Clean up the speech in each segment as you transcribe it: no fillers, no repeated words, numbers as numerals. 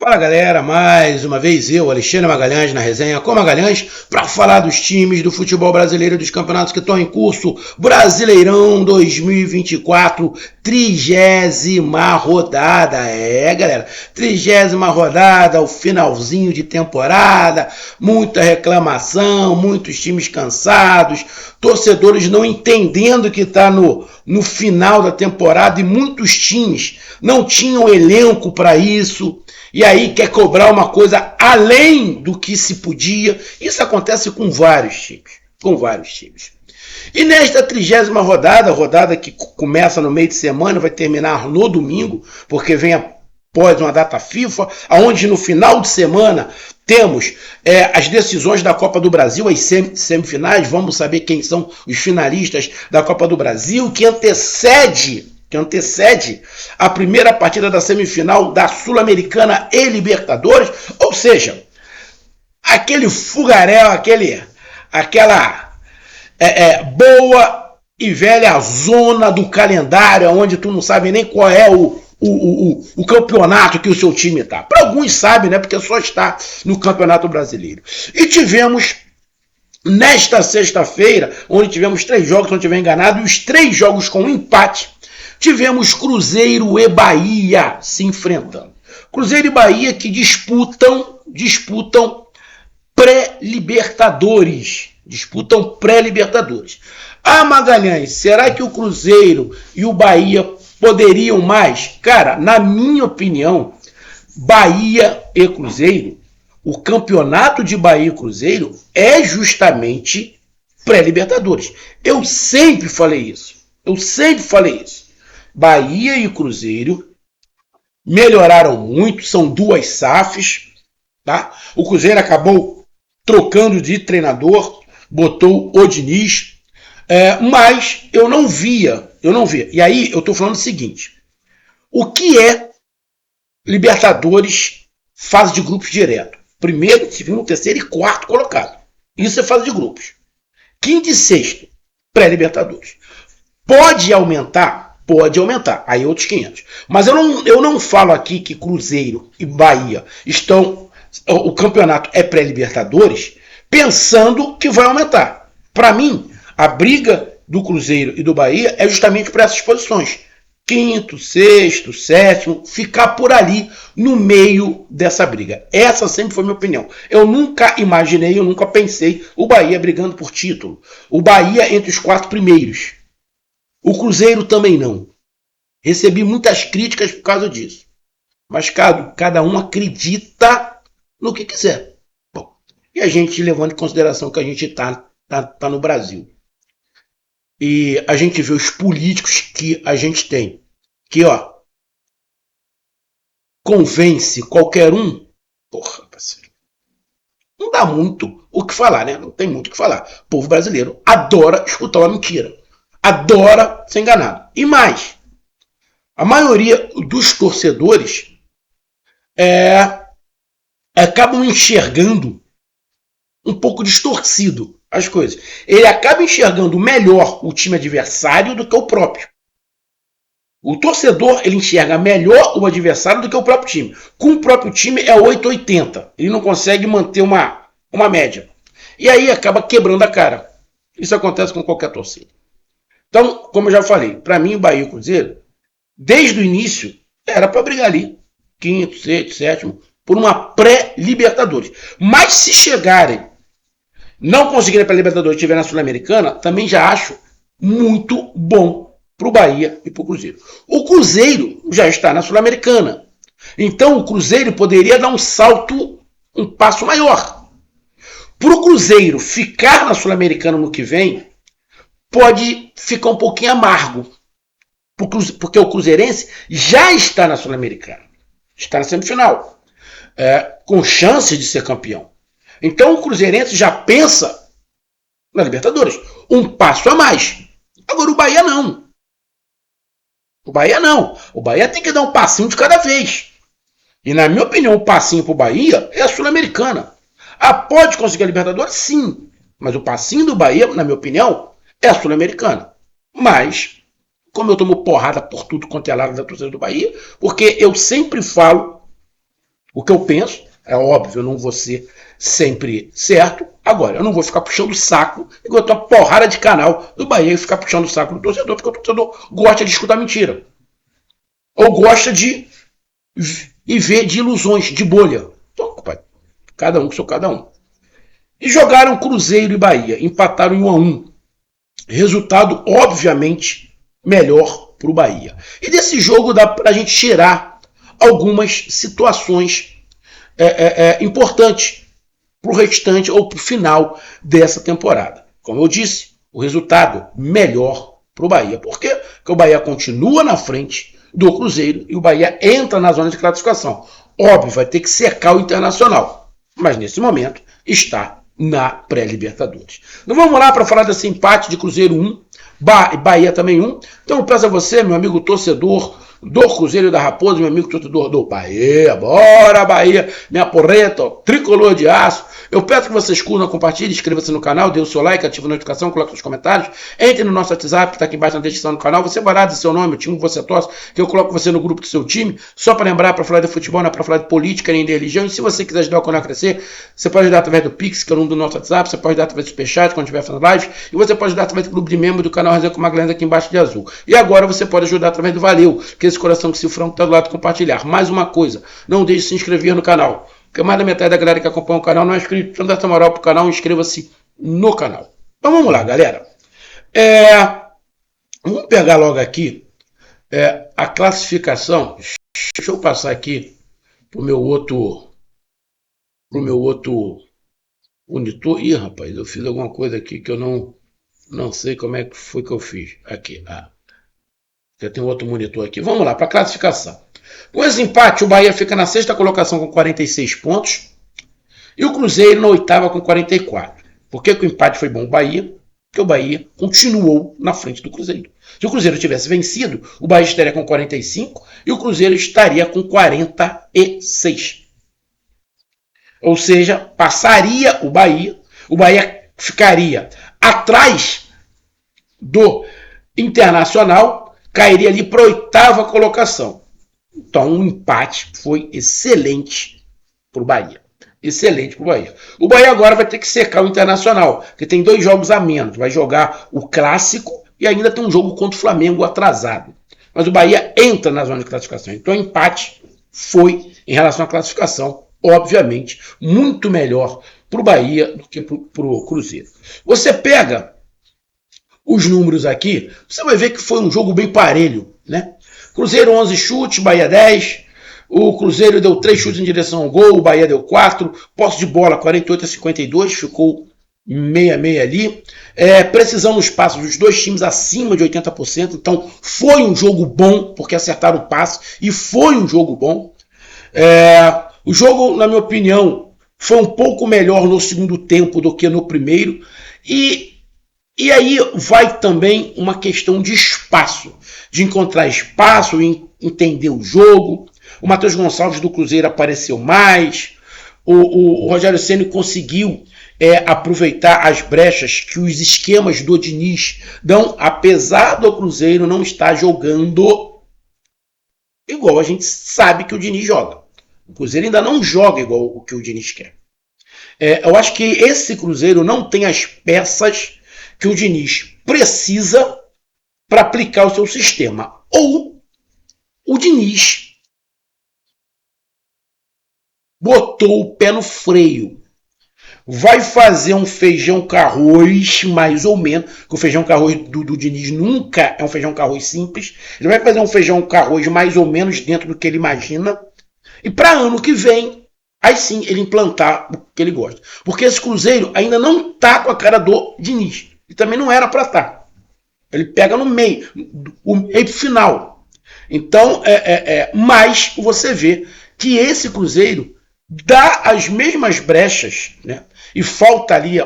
Fala galera, mais uma vez eu, Alexandre Magalhães, na resenha com Magalhães, para falar dos times do futebol brasileiro, dos campeonatos que estão em curso. Brasileirão 2024, 30ª rodada. Galera, 30ª rodada, o finalzinho de temporada, muita reclamação, muitos times cansados, torcedores não entendendo que está no final da temporada e muitos times não tinham elenco para isso. E aí quer cobrar uma coisa além do que se podia. Isso acontece com vários times. E nesta 30ª rodada que começa no meio de semana, vai terminar no domingo, porque vem após uma data FIFA, onde no final de semana temos as decisões da Copa do Brasil, as semifinais. Vamos saber quem são os finalistas da Copa do Brasil, que antecede a primeira partida da semifinal da Sul-Americana e Libertadores, ou seja, aquele fogaréu, aquela boa e velha zona do calendário, onde tu não sabe nem qual é o campeonato que o seu time está. Para alguns sabem, né, porque só está no Campeonato Brasileiro. E tivemos nesta sexta-feira, onde tivemos 3 jogos, se não estiver enganado, e os 3 jogos com empate. Tivemos Cruzeiro e Bahia se enfrentando. Cruzeiro e Bahia que disputam pré-libertadores. Magalhães, será que o Cruzeiro e o Bahia poderiam mais? Cara, na minha opinião, Bahia e Cruzeiro, o campeonato de Bahia e Cruzeiro é justamente pré-libertadores. Eu sempre falei isso. Bahia e Cruzeiro melhoraram muito, são 2 SAFs, tá? O Cruzeiro acabou trocando de treinador, botou o Diniz, mas eu não via. E aí eu estou falando o seguinte: o que é Libertadores fase de grupos direto? Primeiro, segundo, terceiro e quarto colocado. Isso é fase de grupos. Quinto e sexto, pré-Libertadores. Pode aumentar? Pode aumentar, aí outros 500. Mas eu não falo aqui que Cruzeiro e Bahia o campeonato é pré-Libertadores, pensando que vai aumentar. Para mim, a briga do Cruzeiro e do Bahia é justamente por essas posições. Quinto, sexto, sétimo, ficar por ali no meio dessa briga. Essa sempre foi minha opinião. Eu nunca imaginei, eu nunca pensei o Bahia brigando por título. O Bahia entre os 4 primeiros. O Cruzeiro também não. Recebi muitas críticas por causa disso. Mas cada um acredita no que quiser. Bom, e a gente levando em consideração que a gente tá no Brasil. E a gente vê os políticos que a gente tem. Que, convence qualquer um. Porra, parceiro. Não dá muito o que falar, né? Não tem muito o que falar. O povo brasileiro adora escutar uma mentira. Adora ser enganado. E mais, a maioria dos torcedores acabam enxergando um pouco distorcido as coisas. Ele acaba enxergando melhor o time adversário do que o próprio. O torcedor, ele enxerga melhor o adversário do que o próprio time. Com o próprio time é 880. Ele não consegue manter uma média. E aí acaba quebrando a cara. Isso acontece com qualquer torcida. Então, como eu já falei, para mim o Bahia e o Cruzeiro, desde o início, era para brigar ali, quinto, sexto, sétimo, por uma pré-Libertadores. Mas se chegarem, não conseguirem pré-Libertadores e estiverem na Sul-Americana, também já acho muito bom para o Bahia e para o Cruzeiro. O Cruzeiro já está na Sul-Americana. Então o Cruzeiro poderia dar um passo maior. Para o Cruzeiro ficar na Sul-Americana no que vem, pode ficar um pouquinho amargo, porque o Cruzeirense já está na Sul-Americana, está na semifinal, com chance de ser campeão. Então o Cruzeirense já pensa na Libertadores, um passo a mais. Agora o Bahia não. O Bahia tem que dar um passinho de cada vez. E na minha opinião, o passinho para o Bahia é a Sul-Americana. Pode conseguir a Libertadores? Sim. Mas o passinho do Bahia, na minha opinião, é a Sul-Americana. Mas, como eu tomo porrada por tudo quanto é lado da torcida do Bahia, porque eu sempre falo O que eu penso, é óbvio, eu não vou ser sempre certo. Agora, eu não vou ficar puxando o saco, enquanto uma porrada de canal do Bahia e ficar puxando o saco do torcedor, porque o torcedor gosta de escutar mentira. Ou gosta de ver de ilusões, de bolha. Então, pai, cada um que sou cada um. E jogaram Cruzeiro e Bahia, empataram em 1-1. Resultado, obviamente, melhor para o Bahia. E desse jogo dá para a gente tirar algumas situações importantes para o restante ou para o final dessa temporada. Como eu disse, o resultado melhor para o Bahia. Por quê? Porque o Bahia continua na frente do Cruzeiro e o Bahia entra na zona de classificação. Óbvio, vai ter que secar o Internacional, mas nesse momento está na pré-Libertadores. Então vamos lá para falar desse empate de Cruzeiro 1, Bahia também 1. Então eu peço a você, meu amigo torcedor do Cruzeiro e da Raposa, meu amigo torcedor do Bahia, bora Bahia, minha porreta, tricolor de aço. Eu peço que vocês curtam, compartilhem, inscreva-se no canal, dê o seu like, ative a notificação, coloque seus comentários, entre no nosso WhatsApp, que está aqui embaixo na descrição do canal, você vai lá dizer seu nome, o time que você torce, que eu coloco você no grupo do seu time, só para lembrar, para falar de futebol, não é para falar de política nem de religião, e se você quiser ajudar o canal a crescer, você pode ajudar através do Pix, que é o número do nosso WhatsApp, você pode ajudar através do Superchat, quando estiver fazendo live, e você pode ajudar através do clube de membro do canal Resenha com Magalhães aqui embaixo de azul. E agora você pode ajudar através do Valeu, que é esse coração que se franco está do lado de compartilhar. Mais uma coisa, não deixe de se inscrever no canal, porque mais da metade da galera que acompanha o canal não é inscrito. Então dá essa moral pro canal, inscreva-se no canal. Então vamos lá, galera. Vamos pegar logo aqui a classificação. Deixa eu passar aqui pro meu outro monitor. Ih, rapaz, eu fiz alguma coisa aqui que eu não sei como é que foi que eu fiz. Aqui, já tem outro monitor aqui. Vamos lá, para a classificação. Com esse empate, o Bahia fica na sexta colocação com 46 pontos e o Cruzeiro na oitava com 44. Por que o empate foi bom o Bahia? Porque o Bahia continuou na frente do Cruzeiro. Se o Cruzeiro tivesse vencido, o Bahia estaria com 45 e o Cruzeiro estaria com 46. Ou seja, passaria o Bahia ficaria atrás do Internacional, cairia ali para a oitava colocação. Então, o empate foi excelente para o Bahia. Excelente para o Bahia. O Bahia agora vai ter que secar o Internacional, porque tem 2 jogos a menos. Vai jogar o Clássico e ainda tem um jogo contra o Flamengo atrasado. Mas o Bahia entra na zona de classificação. Então, o empate foi, em relação à classificação, obviamente, muito melhor para o Bahia do que para o Cruzeiro. Você pega os números aqui, você vai ver que foi um jogo bem parelho, né? Cruzeiro 11 chutes, Bahia 10. O Cruzeiro deu 3 chutes em direção ao gol, o Bahia deu 4. Posse de bola 48-52, ficou 6-6 ali. Precisão nos passos dos dois times acima de 80%. Então foi um jogo bom, porque acertaram o passe e foi um jogo bom. O jogo, na minha opinião, foi um pouco melhor no segundo tempo do que no primeiro. E aí vai também uma questão de espaço, de encontrar espaço, entender o jogo. O Matheus Gonçalves do Cruzeiro apareceu mais. O Rogério Ceni conseguiu aproveitar as brechas que os esquemas do Diniz dão, apesar do Cruzeiro não estar jogando igual a gente sabe que o Diniz joga. O Cruzeiro ainda não joga igual o que o Diniz quer. Eu acho que esse Cruzeiro não tem as peças que o Diniz precisa para aplicar o seu sistema. Ou o Diniz botou o pé no freio. Vai fazer um feijão com arroz, mais ou menos, que o feijão com arroz do Diniz nunca é um feijão com arroz simples. Ele vai fazer um feijão com arroz mais ou menos dentro do que ele imagina. E para ano que vem, aí sim ele implantar o que ele gosta. Porque esse Cruzeiro ainda não está com a cara do Diniz. E também não era para estar. Ele pega no meio, o meio final. Então, mas você vê que esse Cruzeiro dá as mesmas brechas, né? E falta ali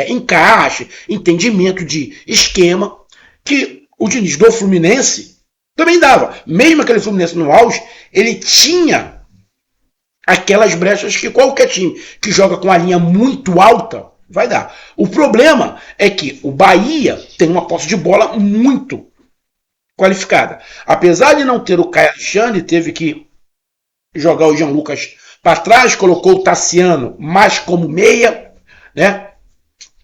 encaixe, entendimento de esquema, que o Diniz do Fluminense também dava. Mesmo aquele Fluminense no auge, ele tinha aquelas brechas que qualquer time que joga com a linha muito alta vai dar. O problema é que o Bahia tem uma posse de bola muito qualificada. Apesar de não ter o Caio Alexandre, teve que jogar o Jean Lucas para trás, colocou o Tassiano mais como meia, né?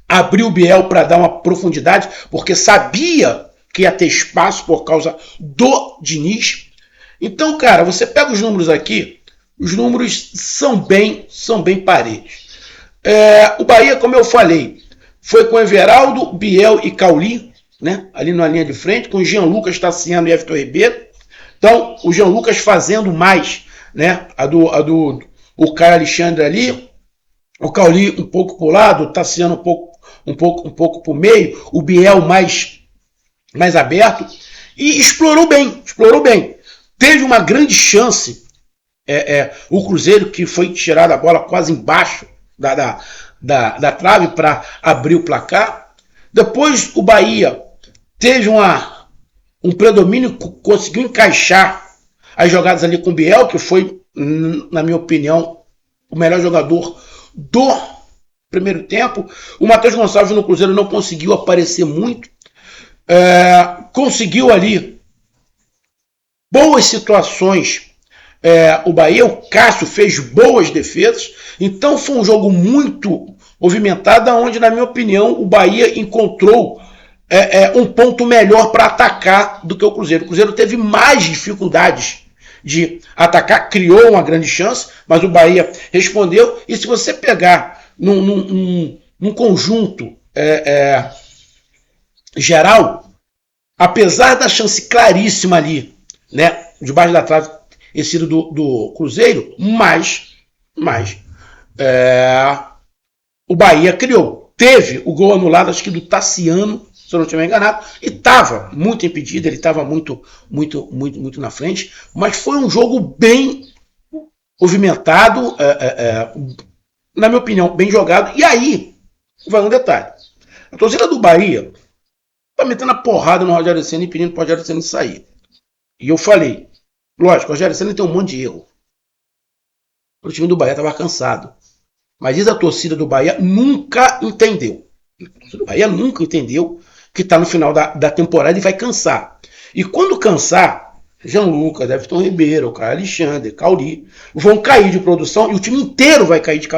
Abriu o Biel para dar uma profundidade, porque sabia que ia ter espaço por causa do Diniz. Então, cara, você pega os números aqui, os números são bem parelhos. O Bahia, como eu falei, foi com Everaldo, Biel e Cauli, né? Ali na linha de frente, com Jean Lucas, Tassiano e Everton Ribeiro. Então, o Jean Lucas fazendo mais, né? O Caio Alexandre ali, o Cauli um pouco pro lado, o Tassiano um pouco pro meio, o Biel mais aberto, e explorou bem. Teve uma grande chance, o Cruzeiro, que foi tirado a bola quase embaixo da trave para abrir o placar. Depois o Bahia teve um predomínio, conseguiu encaixar as jogadas ali com o Biel, que foi, na minha opinião, o melhor jogador do primeiro tempo. O Matheus Gonçalves no Cruzeiro não conseguiu aparecer muito. Conseguiu ali boas situações. O Bahia, o Cássio fez boas defesas. Então foi um jogo muito movimentado, onde, na minha opinião, o Bahia encontrou um ponto melhor para atacar do que o Cruzeiro. O Cruzeiro teve mais dificuldades de atacar, criou uma grande chance, mas o Bahia respondeu. E se você pegar num conjunto geral, apesar da chance claríssima ali, né, debaixo da trave, esse sido do Cruzeiro, mas o Bahia criou. Teve o gol anulado, acho que do Tassiano, se eu não estiver enganado, e estava muito impedido, ele estava muito na frente, mas foi um jogo bem movimentado, na minha opinião, bem jogado. E aí, vai um detalhe. A torcida do Bahia tá metendo a porrada no Rogério Ceni e pedindo pro Rogério Ceni sair. E eu falei, lógico, o Rogério Ceni tem um monte de erro. O time do Bahia estava cansado. Mas diz a torcida do Bahia nunca entendeu. A torcida do Bahia nunca entendeu que está no final da temporada e vai cansar. E quando cansar, Jean Lucas, Everton Ribeiro, Caio Alexandre, Cauli, vão cair de produção e o time inteiro vai cair de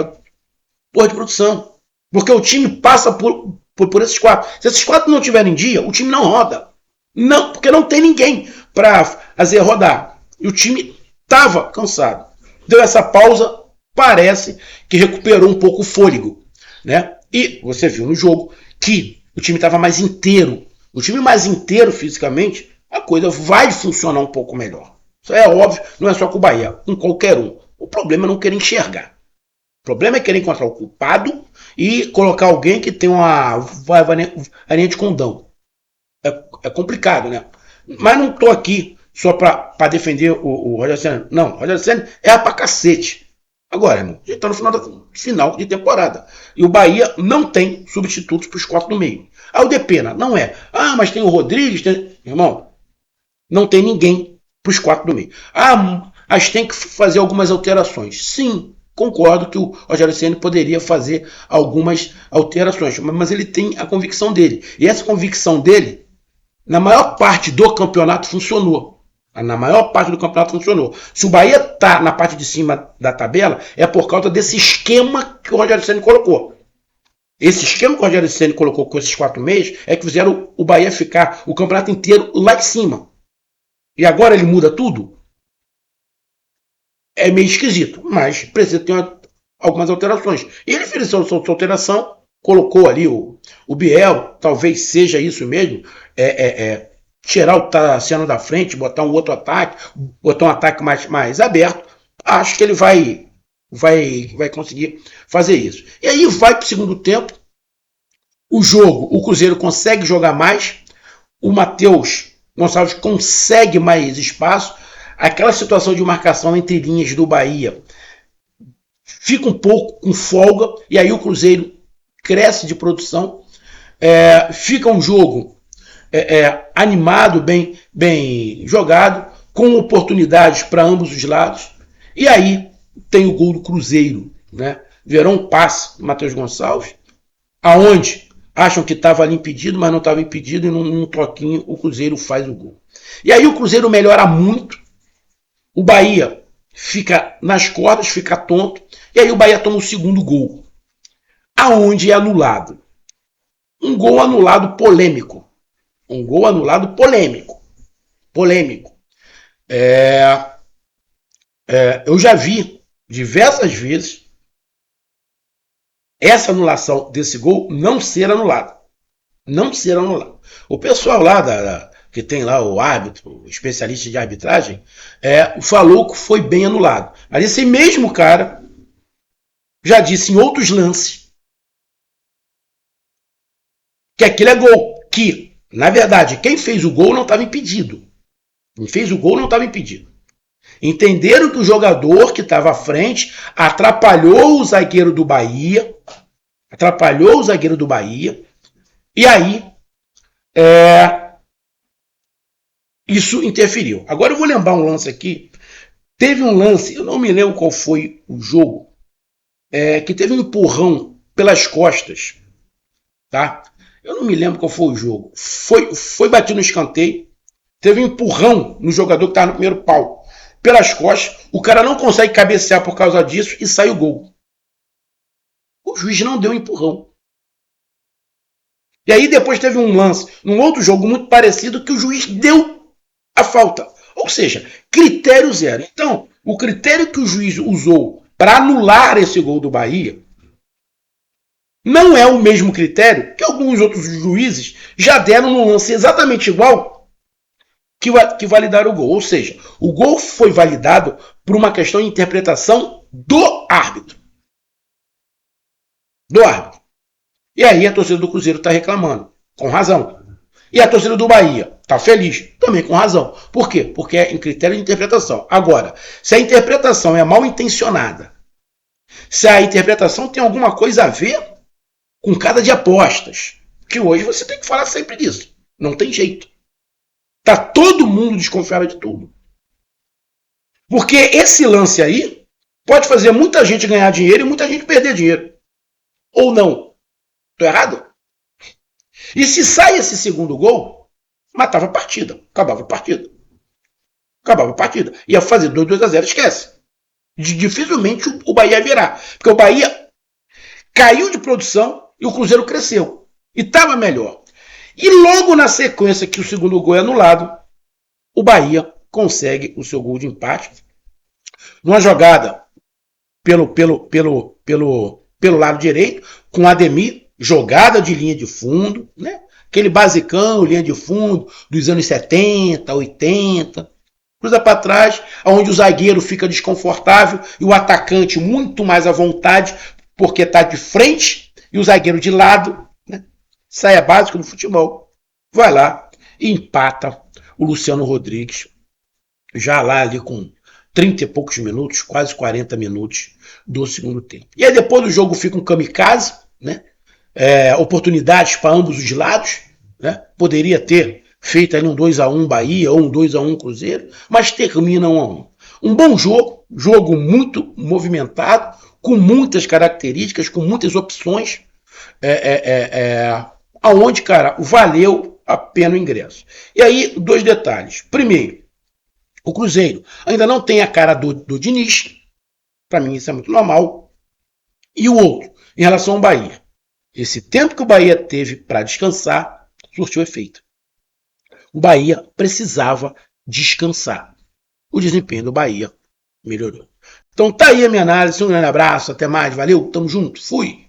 produção. Porque o time passa por esses quatro. Se esses quatro não tiverem dia, o time não roda. Não, porque não tem ninguém para fazer rodar. E o time estava cansado. Deu essa pausa, parece que recuperou um pouco o fôlego, né? E você viu no jogo que o time estava mais inteiro. O time mais inteiro fisicamente, a coisa vai funcionar um pouco melhor. Isso é óbvio, não é só com o Bahia, com qualquer um. O problema é não querer enxergar. O problema é querer encontrar o culpado e colocar alguém que tem uma varinha de condão. É complicado, né? Mas não estou aqui só para defender o Rogério Ceni. Não, o Rogério Ceni é pra cacete. Agora, irmão, a gente está no final de temporada. E o Bahia não tem substitutos para os quatro do meio. O Depena não é. Mas tem o Rodrigues. Irmão, não tem ninguém para os quatro do meio. Mas tem que fazer algumas alterações. Sim, concordo que o Rogério Ceni poderia fazer algumas alterações. Mas ele tem a convicção dele. E essa convicção dele, na maior parte do campeonato, funcionou. Na maior parte do campeonato funcionou. Se o Bahia está na parte de cima da tabela, é por causa desse esquema que o Rogério Ceni colocou. Esse esquema que o Rogério Ceni colocou com esses 4 meses é que fizeram o Bahia ficar o campeonato inteiro lá em cima. E agora ele muda tudo? É meio esquisito, mas precisa ter algumas alterações. E ele fez essa alteração, colocou ali o Biel, talvez seja isso mesmo, tirar o Tassiano da frente, botar um outro ataque, botar um ataque mais aberto. Acho que ele vai conseguir fazer isso. E aí vai para o segundo tempo. O Cruzeiro consegue jogar mais. O Matheus Gonçalves consegue mais espaço. Aquela situação de marcação entre linhas do Bahia fica um pouco com folga. E aí o Cruzeiro cresce de produção. Fica um jogo animado, bem jogado, com oportunidades para ambos os lados. E aí tem o gol do Cruzeiro, né? Verão um passe do Matheus Gonçalves, aonde acham que estava ali impedido, mas não estava impedido, e num toquinho o Cruzeiro faz o gol. E aí o Cruzeiro melhora muito. O Bahia fica nas cordas, fica tonto, e aí o Bahia toma o segundo gol. Aonde é anulado? Um gol anulado polêmico. Um gol anulado polêmico. Polêmico. Eu já vi diversas vezes essa anulação desse gol não ser anulada. Não ser anulada. O pessoal lá que tem lá o árbitro, o especialista de arbitragem, falou que foi bem anulado. Mas esse mesmo cara já disse em outros lances que aquilo é gol. Que, na verdade, quem fez o gol não estava impedido. Quem fez o gol não estava impedido. Entenderam que o jogador que estava à frente atrapalhou o zagueiro do Bahia. E aí isso interferiu. Agora eu vou lembrar um lance aqui. Teve um lance, eu não me lembro qual foi o jogo, que teve um empurrão pelas costas. Tá? Eu não me lembro qual foi o jogo. Foi batido no escanteio. Teve um empurrão no jogador que estava no primeiro pau. Pelas costas. O cara não consegue cabecear por causa disso e sai o gol. O juiz não deu um empurrão. E aí depois teve um lance, num outro jogo muito parecido, que o juiz deu a falta. Ou seja, critério zero. Então, o critério que o juiz usou para anular esse gol do Bahia não é o mesmo critério que alguns outros juízes já deram num lance exatamente igual que validaram o gol. Ou seja, o gol foi validado por uma questão de interpretação do árbitro. E aí a torcida do Cruzeiro está reclamando, com razão. E a torcida do Bahia está feliz, também com razão. Por quê? Porque é em critério de interpretação. Agora, se a interpretação é mal intencionada, se a interpretação tem alguma coisa a ver com casa de apostas, que hoje você tem que falar sempre disso. Não tem jeito. Tá todo mundo desconfiado de tudo. Porque esse lance aí pode fazer muita gente ganhar dinheiro e muita gente perder dinheiro. Ou não. Tô errado? E se sai esse segundo gol, matava a partida. Acabava a partida. Ia fazer 2-2-0, esquece. Dificilmente o Bahia ia virar. Porque o Bahia caiu de produção e o Cruzeiro cresceu. E estava melhor. E logo na sequência que o segundo gol é anulado, o Bahia consegue o seu gol de empate. Numa jogada pelo lado direito, com Ademir, jogada de linha de fundo, né? Aquele basicão, linha de fundo, dos anos 70, 80. Cruza para trás, onde o zagueiro fica desconfortável e o atacante muito mais à vontade, porque está de frente, e o zagueiro de lado, né? Saia básico no futebol. Vai lá e empata o Luciano Rodrigues, já lá ali com 30 e poucos minutos, quase 40 minutos do segundo tempo. E aí depois do jogo fica um kamikaze, né? Oportunidades para ambos os lados, né? Poderia ter feito ali um 2-1 Bahia ou um 2-1 Cruzeiro, mas termina 1-1. Um bom jogo muito movimentado, com muitas características, com muitas opções, aonde, cara, valeu a pena o ingresso. E aí, 2 detalhes. Primeiro, o Cruzeiro ainda não tem a cara do Diniz, para mim isso é muito normal. E o outro, em relação ao Bahia. Esse tempo que o Bahia teve para descansar, surtiu efeito. O Bahia precisava descansar. O desempenho do Bahia melhorou. Então tá aí a minha análise. Um grande abraço, até mais, valeu, tamo junto, fui!